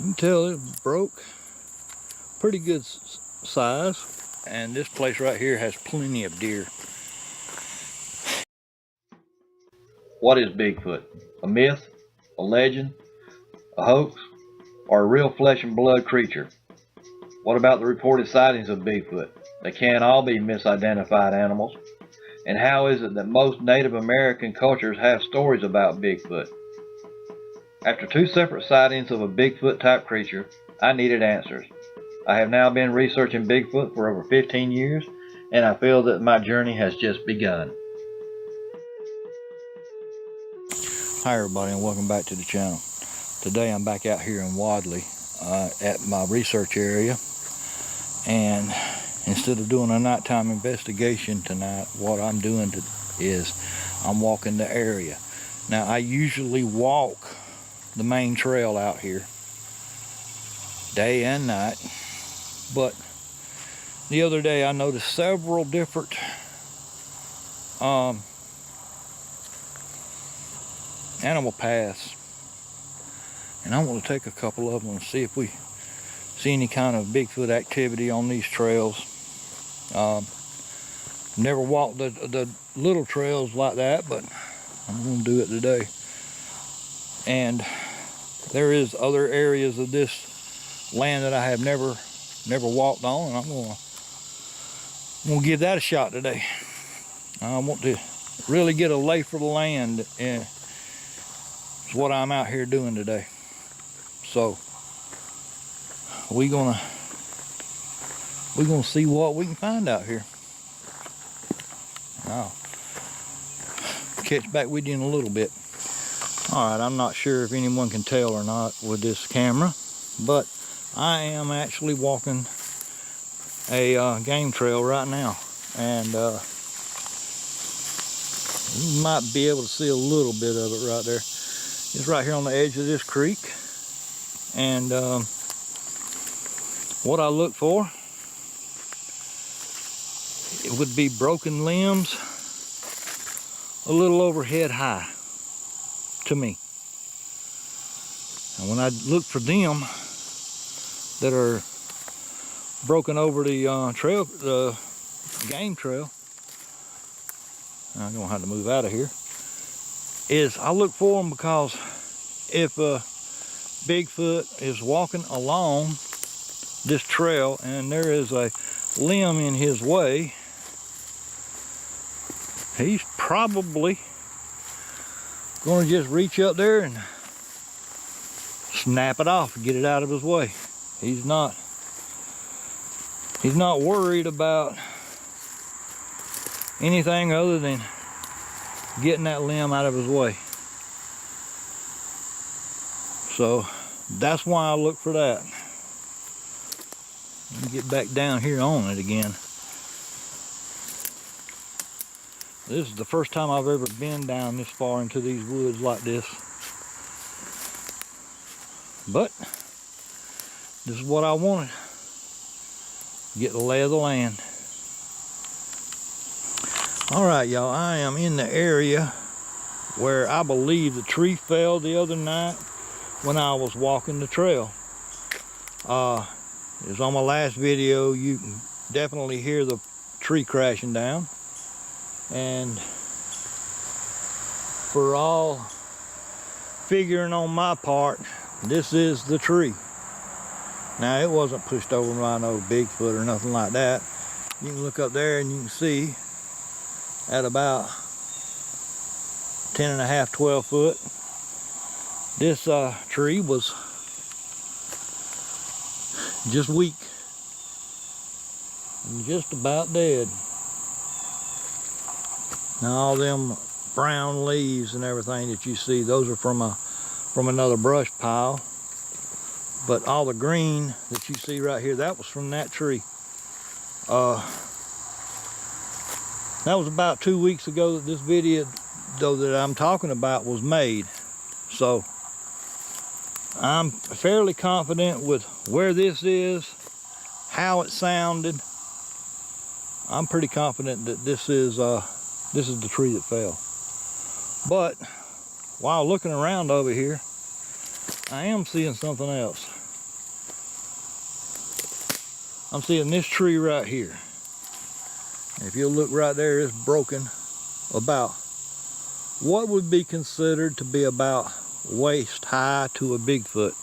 You can tell it broke. Pretty good size. And this place right here has plenty of deer. What is Bigfoot? A myth? A legend? A hoax? Or a real flesh and blood creature? What about the reported sightings of Bigfoot? They can't all be misidentified animals. And how is it that most Native American cultures have stories about Bigfoot? After 2 separate sightings of a Bigfoot type creature, I needed answers. I have now been researching Bigfoot for over 15 years, and I feel that my journey has just begun. Hi everybody, and welcome back to the channel. Today I'm back out here in Wadley at my research area, and instead of doing a nighttime investigation tonight, what I'm doing is I'm walking the area. Now I usually walk the main trail out here day and night, but the other day I noticed several different animal paths, and I want to take a couple of them and see if we see any kind of Bigfoot activity on these trails. Never walked the little trails like that, but I'm going to do it today. And there is other areas of this land that I have never walked on, and I'm going to give that a shot today. I want to really get a lay for the land, and it's what I'm out here doing today. So we're gonna see what we can find out here. I'll catch back with you in a little bit. All right, I'm not sure if anyone can tell or not with this camera, but I am actually walking a game trail right now, and you might be able to see a little bit of it right there. It's right here on the edge of this creek, and what I look for, it would be broken limbs a little over head high to me. And when I look for them that are broken over the trail, the game trail, I'm gonna have to move out of here, is I look for them because if Bigfoot is walking along this trail and there is a limb in his way, he's probably going to just reach up there and snap it off and get it out of his way. He's not worried about anything other than getting that limb out of his way. So that's why I look for that. Let me get back down here on it again. This is the first time I've ever been down this far into these woods like this. But this is what I wanted. Get the lay of the land. All right, y'all, I am in the area where I believe the tree fell the other night when I was walking the trail. It was on my last video. You can definitely hear the tree crashing down. And for all figuring on my part, this is the tree. Now, it wasn't pushed over by no Bigfoot or nothing like that. You can look up there and you can see at about 10.5, 12 foot, this tree was just weak and just about dead. Now all them brown leaves and everything that you see, those are from another brush pile. But all the green that you see right here, that was from that tree. That was about 2 weeks ago that this video though that I'm talking about was made. So I'm fairly confident with where this is, how it sounded. I'm pretty confident that this is the tree that fell. But while looking around over here, I am seeing something else. I'm seeing this tree right here. If you'll look right there, it's broken about what would be considered to be about waist high to a Bigfoot.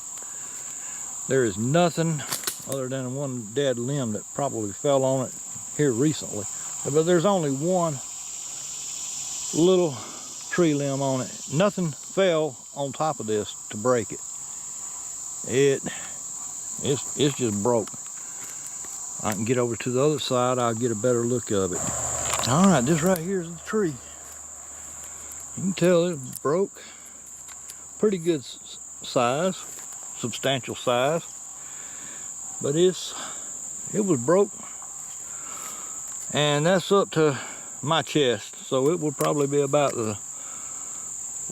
There is nothing other than one dead limb that probably fell on it here recently. But there's only one little tree limb on it. Nothing fell on top of this to break it. It's just broke. I can get over to the other side, I'll get a better look of it. All right, this right here is the tree. You can tell it broke. Pretty good size, substantial size. But it was broke. And that's up to my chest. So it would probably be about the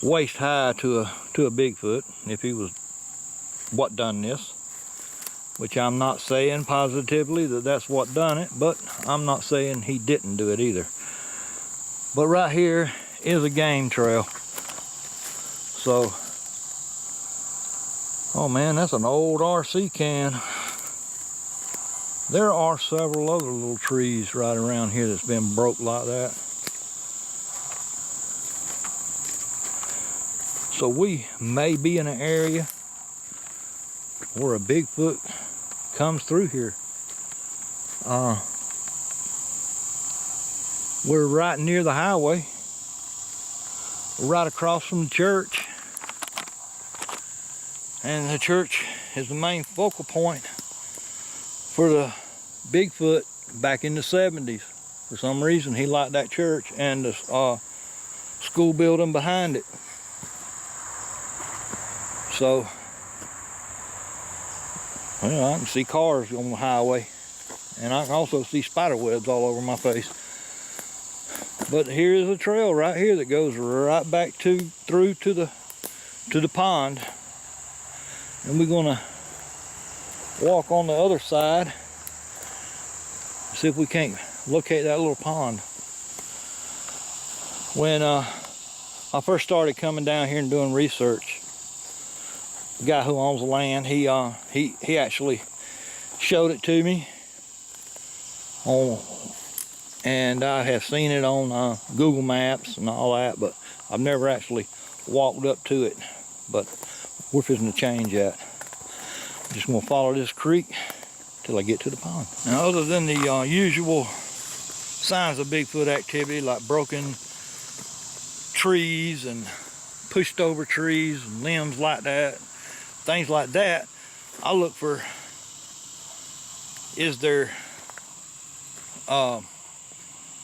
waist high to a Bigfoot if he was what done this. Which I'm not saying positively that that's what done it, but I'm not saying he didn't do it either. But right here is a game trail. So, oh man, that's an old RC can. There are several other little trees right around here that's been broke like that. So we may be in an area where a Bigfoot comes through here. We're right near the highway. We're right across from the church. And the church is the main focal point for the Bigfoot back in the 70s. For some reason, he liked that church and the school building behind it. So, well, I can see cars on the highway, and I can also see spider webs all over my face. But here is a trail right here that goes right back through to the pond, and we're gonna walk on the other side, see if we can't locate that little pond. When I first started coming down here and doing research, the guy who owns the land, he actually showed it to me and I have seen it on Google Maps and all that, but I've never actually walked up to it. But we're fixing to change that. Just gonna follow this creek till I get to the pond. Now, other than the usual signs of Bigfoot activity, like broken trees and pushed over trees and limbs like that, things like that, I look for, is there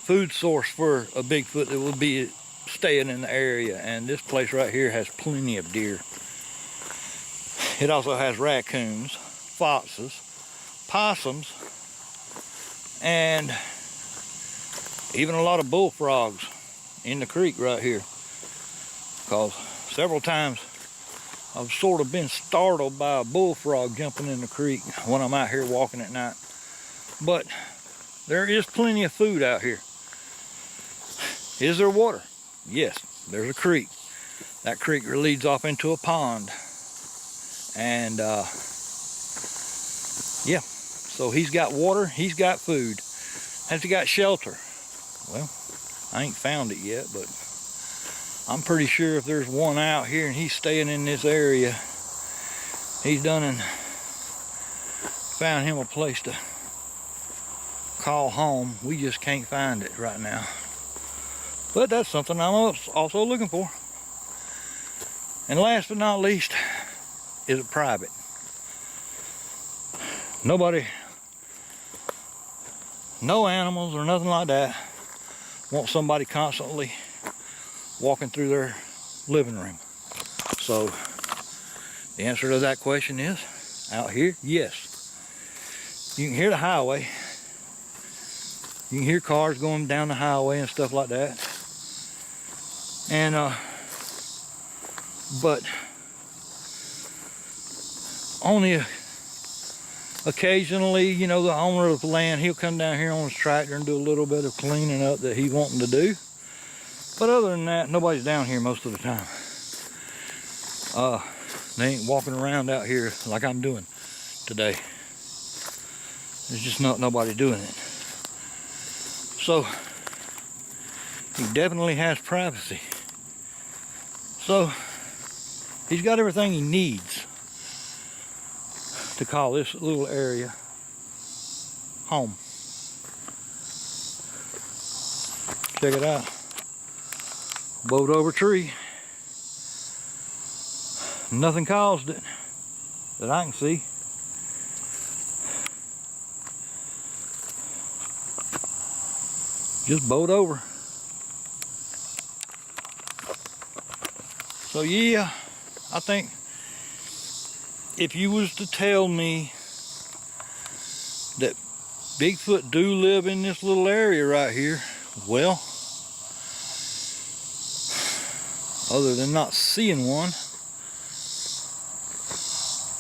food source for a Bigfoot that would be staying in the area? And this place right here has plenty of deer. It also has raccoons, foxes, possums, and even a lot of bullfrogs in the creek right here. Because several times I've sort of been startled by a bullfrog jumping in the creek when I'm out here walking at night. But there is plenty of food out here. Is there water? Yes, there's a creek. That creek leads off into a pond. And yeah, so he's got water, he's got food. Has he got shelter? Well, I ain't found it yet, but I'm pretty sure if there's one out here and he's staying in this area, he's done and found him a place to call home. We just can't find it right now. But that's something I'm also looking for. And last but not least, is it private? Nobody, no animals or nothing like that, want somebody constantly walking through their living room. So the answer to that question is, out here, yes. You can hear the highway. You can hear cars going down the highway and stuff like that. And but only occasionally, you know, the owner of the land, he'll come down here on his tractor and do a little bit of cleaning up that he's wanting to do. But other than that, nobody's down here most of the time. They ain't walking around out here like I'm doing today. There's just not nobody doing it. So he definitely has privacy. So he's got everything he needs to call this little area home. Check it out. Bowed over tree. Nothing caused it that I can see. Just bowed over. So yeah, I think if you was to tell me that Bigfoot do live in this little area right here, well, other than not seeing one,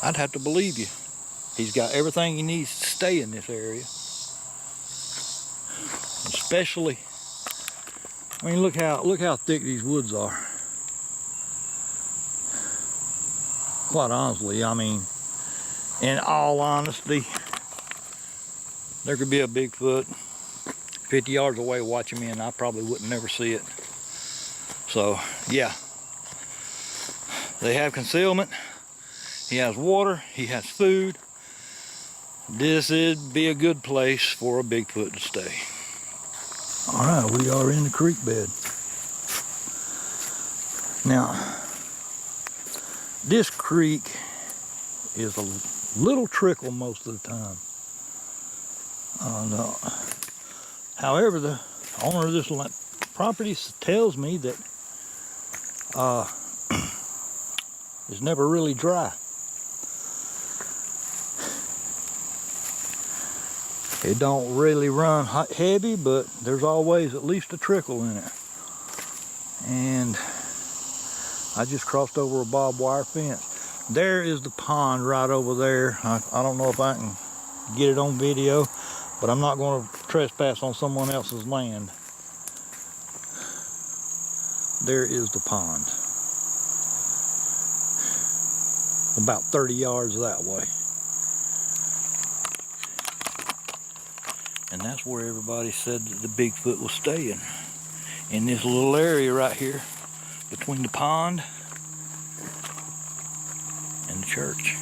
I'd have to believe you. He's got everything he needs to stay in this area. Especially, I mean, look how thick these woods are. Quite honestly, I mean, in all honesty, there could be a Bigfoot 50 yards away watching me and I probably wouldn't never see it. So, yeah. They have concealment. He has water. He has food. This would be a good place for a Bigfoot to stay. All right, we are in the creek bed. Now, this creek is a little trickle most of the time. However, the owner of this property tells me that it's never really dry. It don't really run heavy, but there's always at least a trickle in it. And I just crossed over a barbed wire fence. There is the pond right over there. I don't know if I can get it on video, but I'm not going to trespass on someone else's land. There is the pond. About 30 yards that way. And that's where everybody said that the Bigfoot was staying. In this little area right here between the pond and the church.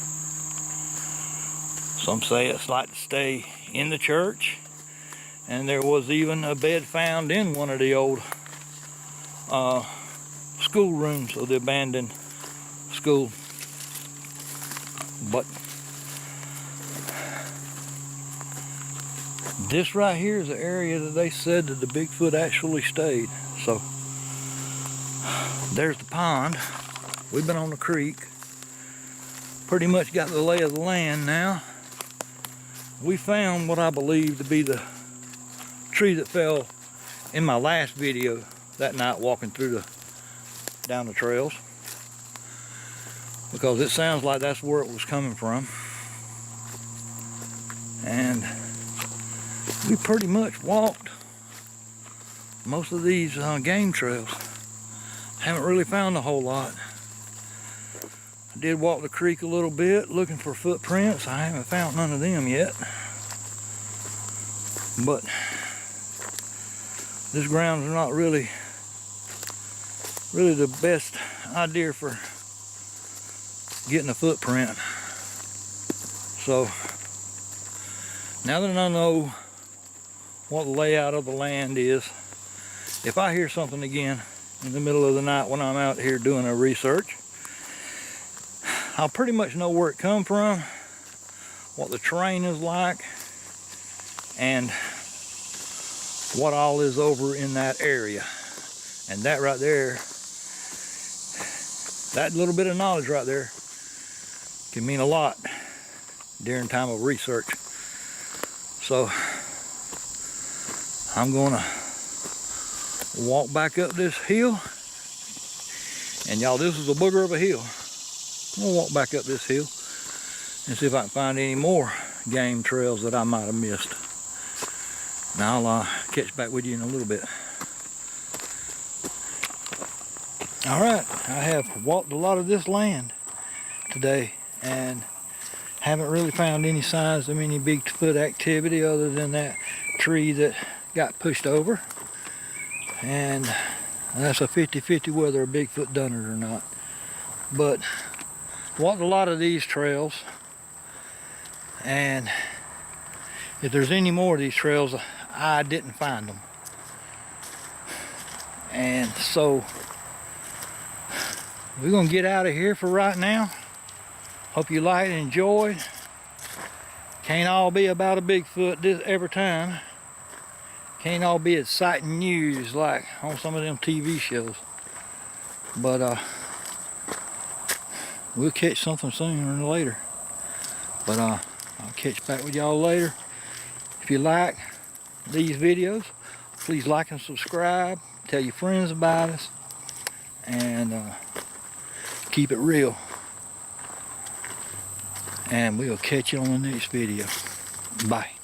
Some say it's like to stay in the church, and there was even a bed found in one of the old school rooms of the abandoned school. But this right here is the area that they said that the Bigfoot actually stayed. So there's the pond. We've been on the creek. Pretty much got the lay of the land now. We found what I believe to be the tree that fell in my last video that night walking through down the trails. Because it sounds like that's where it was coming from. And we pretty much walked most of these game trails. Haven't really found a whole lot. I did walk the creek a little bit looking for footprints. I haven't found none of them yet. But this grounds are not really the best idea for getting a footprint. So now that I know what the layout of the land is, if I hear something again in the middle of the night when I'm out here doing a research, I'll pretty much know where it come from, what the terrain is like, and what all is over in that area. And that right there, that little bit of knowledge right there can mean a lot during time of research. So I'm gonna walk back up this hill, and y'all, this is a booger of a hill. I'm gonna walk back up this hill and see if I can find any more game trails that I might have missed. Now I'll catch back with you in a little bit. All right, I have walked a lot of this land today, and Haven't really found any signs of any Bigfoot activity other than that tree that got pushed over. And that's a 50-50 whether a Bigfoot done it or not. But walked a lot of these trails, and if there's any more of these trails, I didn't find them. And so we're gonna get out of here for right now. Hope you liked and enjoyed. Can't all be about a Bigfoot every time. Can't all be exciting news like on some of them TV shows. But we'll catch something sooner or later. But I'll catch back with y'all later. If you like these videos, please like and subscribe. Tell your friends about us. And keep it real. And we'll catch you on the next video. Bye.